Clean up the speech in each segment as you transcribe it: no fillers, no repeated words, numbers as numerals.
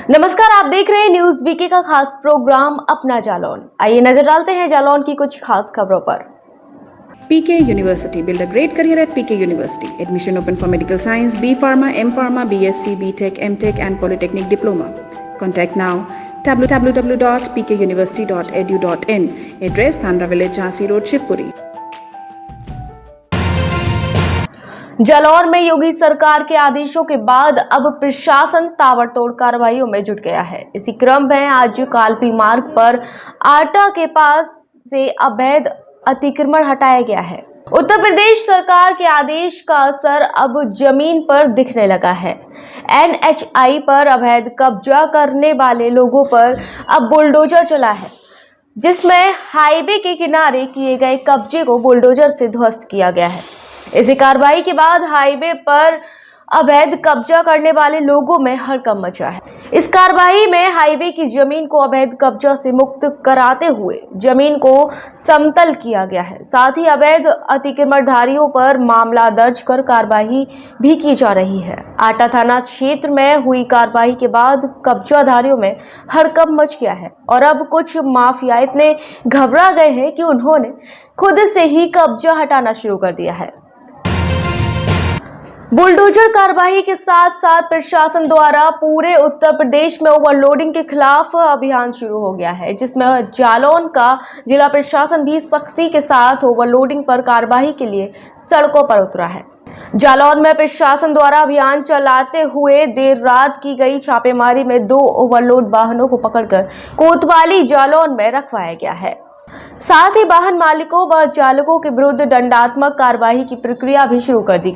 नमस्कार, आप देख रहे हैं न्यूज बीके का खास प्रोग्राम अपना जालौन। आइए नजर डालते हैं जालौन की कुछ खास खबरों पर। PK University. Build a great career at PK University. Admission open for medical science, B Pharma, M Pharma, BSc, BTech, MTech and Polytechnic Diploma. Contact now www.pkuniversity.edu.in. Address Thandra Village, Jhansi Road, Shivpuri. Jalaun में योगी सरकार के आदेशों के बाद अब प्रशासन ताबड़तोड़ कार्रवाइयों में जुट गया है। इसी क्रम में आज कालपी मार्ग पर आटा के पास से अवैध अतिक्रमण हटाया गया है। उत्तर प्रदेश सरकार के आदेश का असर अब जमीन पर दिखने लगा है। NHI पर अवैध कब्जा करने वाले लोगों पर अब बुलडोजर चला है, जिसमें हाईवे के किनारे किए गए कब्जे को बुलडोजर से ध्वस्त किया गया है। इसी कार्रवाई के बाद हाईवे पर अवैध कब्जा करने वाले लोगों में हड़कंप मचा है। इस कार्रवाई में हाईवे की जमीन को अवैध कब्जा से मुक्त कराते हुए जमीन को समतल किया गया है। साथ ही अवैध अतिक्रमणधारियों पर मामला दर्ज कर कार्रवाई भी की जा रही है। आटा थाना क्षेत्र में हुई कार्रवाई के बाद कब्जाधारियों में हड़कंप मच गया है और अब कुछ माफिया इतने घबरा गए हैं कि उन्होंने खुद से ही कब्जा हटाना शुरू कर दिया है। बुलडोजर कार्रवाई के साथ साथ प्रशासन द्वारा पूरे उत्तर प्रदेश में ओवरलोडिंग के खिलाफ अभियान शुरू हो गया है, जिसमें जालौन का जिला प्रशासन भी सख्ती के साथ ओवरलोडिंग पर कार्रवाई के लिए सड़कों पर उतरा है। जालौन में प्रशासन द्वारा अभियान चलाते हुए देर रात की गई छापेमारी में 2 ओवरलोड वाहनों को पकड़कर कोतवाली जालौन में रखवाया गया है। साथ ही वाहन मालिकों व चालकों के विरुद्ध दंडात्मक कार्रवाई की प्रक्रिया भी शुरू कर दी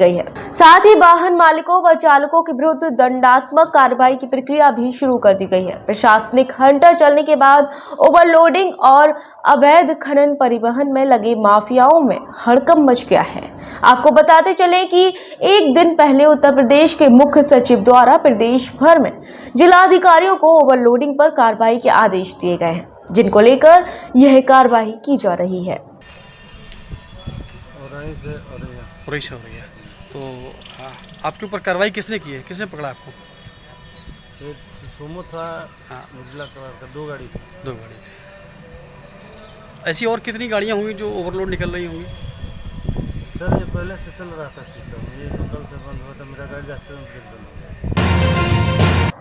गई है। प्रशासनिक हंटर चलने के बाद ओवरलोडिंग और अवैध खनन परिवहन में लगे माफियाओं में हड़कंप मच गया है। आपको बताते चले कि एक दिन पहले उत्तर प्रदेश के मुख्य सचिव द्वारा प्रदेश भर में जिलाधिकारियों को ओवरलोडिंग पर कार्रवाई के आदेश दिए गए हैं, जिनको लेकर यह कार्रवाई की जा रही है। हो रही है तो आपके ऊपर कार्रवाई किसने की है? किसने पकड़ा आपको? एक सुमो था, उजला कलर का, 2 गाड़ी थी। ऐसी और कितनी गाड़ियां होंगी जो ओवरलोड निकल रही होंगी? सर ये पहले से चल रहा था सिस्टम, ये तो कल से बंद हुआ था। मेरा गाड़ी रास्ते में ब्रेक बंद हो गया।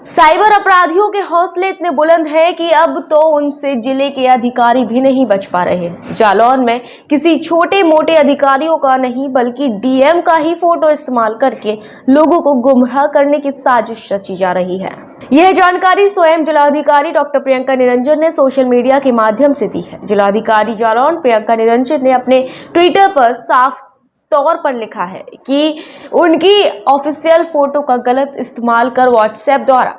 साइबर अपराधियों के हौसले इतने बुलंद हैं कि अब तो उनसे जिले के अधिकारी भी नहीं बच पा रहे हैं। जालौन में किसी छोटे मोटे अधिकारियों का नहीं बल्कि DM का ही फोटो इस्तेमाल करके लोगों को गुमराह करने की साजिश रची जा रही है। यह जानकारी स्वयं जिलाधिकारी डॉक्टर प्रियंका निरंजन ने सोशल मीडिया के माध्यम से दी है। जिलाधिकारी जालौन प्रियंका निरंजन ने अपने ट्विटर पर साफ तौर पर लिखा है कि उनकी ऑफिशियल फोटो का गलत इस्तेमाल कर व्हाट्सएप द्वारा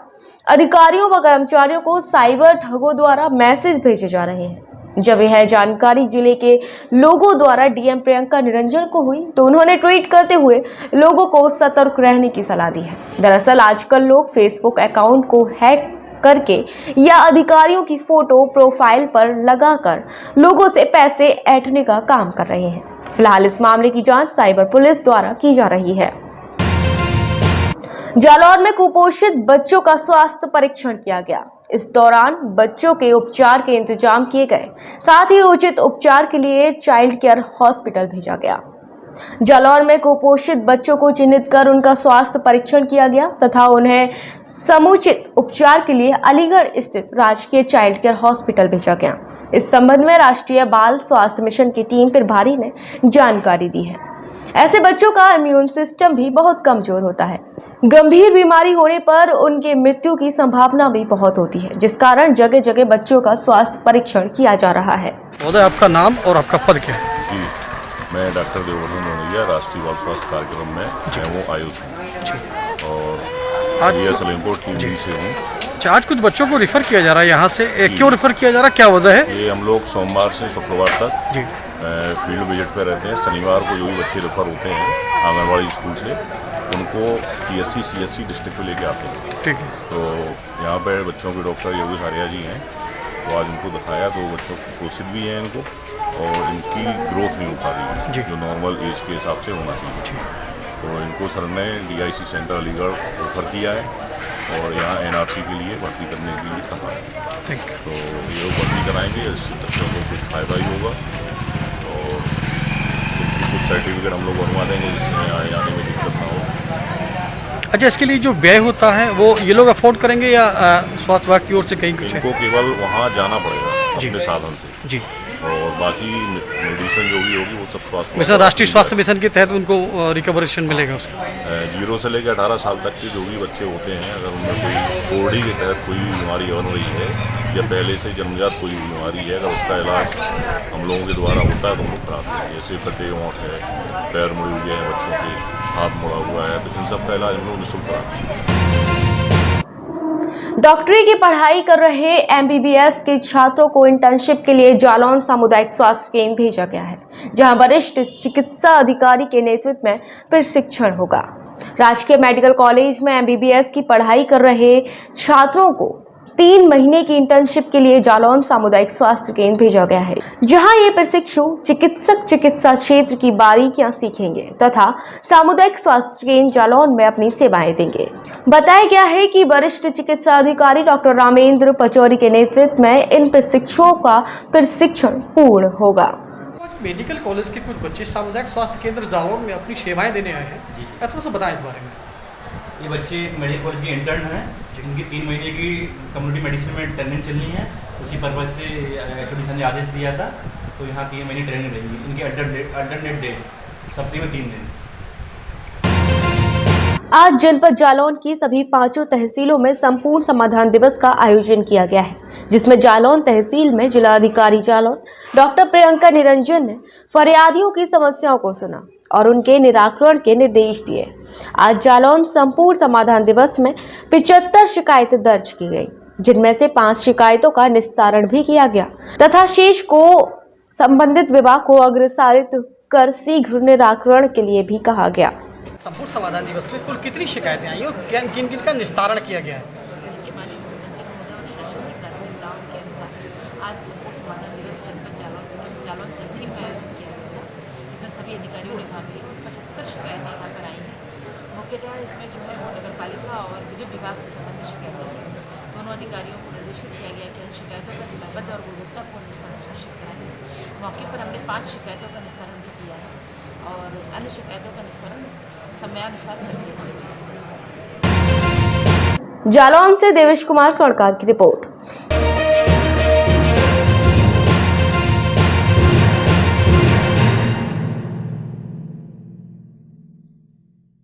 अधिकारियों व कर्मचारियों को साइबर ठगों द्वारा मैसेज भेजे जा रहे हैं। जब यह जानकारी जिले के लोगों द्वारा DM प्रियंका निरंजन को हुई तो उन्होंने ट्वीट करते हुए लोगों को सतर्क रहने की सलाह दी है। दरअसल आजकल लोग फेसबुक अकाउंट को हैक करके या अधिकारियों की फोटो प्रोफाइल पर लगाकर लोगों से पैसे ऐंठने का काम कर रहे हैं। फिलहाल इस मामले की जांच साइबर पुलिस द्वारा की जा रही है। जालौन में कुपोषित बच्चों का स्वास्थ्य परीक्षण किया गया। इस दौरान बच्चों के उपचार के इंतजाम किए गए, साथ ही उचित उपचार के लिए चाइल्ड केयर हॉस्पिटल भेजा गया। जालौन में कुपोषित बच्चों को चिन्हित कर उनका स्वास्थ्य परीक्षण किया गया तथा उन्हें समुचित उपचार के लिए अलीगढ़ स्थित राजकीय चाइल्ड केयर हॉस्पिटल भेजा गया। इस संबंध में राष्ट्रीय बाल स्वास्थ्य मिशन की टीम प्रभारी ने जानकारी दी है। ऐसे बच्चों का इम्यून सिस्टम भी बहुत कमजोर होता है। गंभीर बीमारी होने पर उनके मृत्यु की संभावना भी बहुत होती है, जिस कारण जगह जगह बच्चों का स्वास्थ्य परीक्षण किया जा रहा है। आपका नाम और आपका पद क्या है? जी, मैं डॉक्टर देवर्धन रोनिया, राष्ट्रीय बाल स्वास्थ्य कार्यक्रम में वो आयुष हूँ और आज सलेमपुर टीम से हूँ। अच्छा, आज कुछ बच्चों को रेफर किया जा रहा है यहाँ से, क्यों रेफर किया जा रहा है, क्या वजह है? ये हम लोग सोमवार से शुक्रवार तक फील्ड विजिट पे रहते हैं। शनिवार को जो भी बच्चे रेफर होते हैं आंगनबाड़ी स्कूल से, उनको PSC CSC डिस्ट्रिक्ट पे लेके आते हैं। ठीक है। तो यहाँ पर बच्चों के डॉक्टर योगी सारिया जी हैं, तो आज उनको दिखाया तो बच्चों को कोशिश भी है इनको और इनकी ग्रोथ नहीं हो पा रही है जो नॉर्मल एज के हिसाब से होना चाहिए। तो इनको सर ने DIC सेंटर अलीगढ़ रेफर किया है और यहाँ एनआरसी के लिए भर्ती करने के लिए कहा है। Thank you. तो ये लोग भर्ती कराएंगे, इससे बच्चों को कुछ फ़ायदा ही होगा और कुछ सर्टिफिकेट हम लोग बनवा देंगे जिससे आने जाने में दिक्कत ना हो। अच्छा, इसके लिए जो व्यय होता है वो ये लोग अफोर्ड करेंगे या स्वास्थ्य विभाग की ओर से कहीं कुछ है? इनको केवल वहाँ जाना पड़ेगा जी। अपने साधन से जी, और बाकी मेडिसिन जो भी होगी वो सब स्वास्थ्य वैसे राष्ट्रीय स्वास्थ्य मिशन के तहत उनको रिकवरेशन मिलेगा उसको। 0 से लेकर 18 साल तक के जो भी बच्चे होते हैं, अगर उनमें कोई ओडी के तहत कोई बीमारी बन रही है या पहले से जन्मजात कोई बीमारी है, अगर उसका इलाज हम लोगों के द्वारा होता है तो हम लोग कराते हैं। जैसे गड्ढे वोट है, पैर मुड़े हुए हैं बच्चों के, हाथ मुड़ा हुआ है, तो इन सब का इलाज हम लोग निःशुल्क कराते हैं। डॉक्टरी की पढ़ाई कर रहे एमबीबीएस के छात्रों को इंटर्नशिप के लिए जालौन सामुदायिक स्वास्थ्य केंद्र भेजा गया है, जहां वरिष्ठ चिकित्सा अधिकारी के नेतृत्व में प्रशिक्षण होगा। राजकीय मेडिकल कॉलेज में एमबीबीएस की पढ़ाई कर रहे छात्रों को 3 महीने की इंटर्नशिप के लिए जालौन सामुदायिक स्वास्थ्य केंद्र भेजा गया है, जहां ये प्रशिक्षु चिकित्सक चिकित्सा क्षेत्र की बारीकियां सीखेंगे तथा सामुदायिक स्वास्थ्य केंद्र जालौन में अपनी सेवाएं देंगे। बताया गया है कि वरिष्ठ चिकित्सा अधिकारी डॉक्टर रामेंद्र पचौरी के नेतृत्व में इन प्रशिक्षुओं का प्रशिक्षण पूर्ण होगा। मेडिकल कॉलेज के कुछ बच्चे सामुदायिक स्वास्थ्य केंद्र जालौन में अपनी सेवाएं देने आए हैं, थोड़ा सा बताएं इस बारे में। ये बच्चे मेडिकल कॉलेज के इंटर्न हैं, इनकी 3 महीने की कम्युनिटी मेडिसिन में ट्रेनिंग चलनी है। उसी पर्पज़ से HOD सर ने आदेश दिया था, तो यहाँ 3 महीने ट्रेनिंग रहेंगी। इनके अल्टरनेट डे सप्ताह में 3 दिन। आज जनपद जालौन की सभी 5 तहसीलों में संपूर्ण समाधान दिवस का आयोजन किया गया है, जिसमें जालौन तहसील में जिलाधिकारी जालौन डॉक्टर प्रियंका निरंजन ने फरियादियों की समस्याओं को सुना और उनके निराकरण के निर्देश दिए। आज जालौन संपूर्ण समाधान दिवस में 75 शिकायतें दर्ज की गई, जिनमें से 5 शिकायतों का निस्तारण भी किया गया तथा शेष को संबंधित विभाग को अग्रसारित कर शीघ्र निराकरण के लिए भी कहा गया। संपूर्ण समाधान दिवस में कुल कितनी शिकायतें आई और किन किन का निस्तारण किया गया है? माननीय मुख्यमंत्री महोदय और शासन की प्राथमिकताओं के अनुसार आज संपूर्ण समाधान दिवस जनपद जालौन तहसील में आयोजित किया गया था। इसमें सभी अधिकारियों ने भाग लिया। 75 शिकायतें यहाँ पर आई हैं। मुख्यतः इसमें जो है वो नगर पालिका और विद्युत विभाग से संबंधित शिकायतें थी। दोनों अधिकारियों को निर्देशित किया गया कि इन शिकायतों का समयबद्ध और गुणवत्तापूर्ण निस्तारण सुनिश्चित कराएं। मौके पर हमने 5 शिकायतों का निस्तारण भी किया है और अन्य शिकायतों का निस्तारण समयानुसार कर दिया जाएगा। जालौन से देवेश कुमार सोनकार की रिपोर्ट।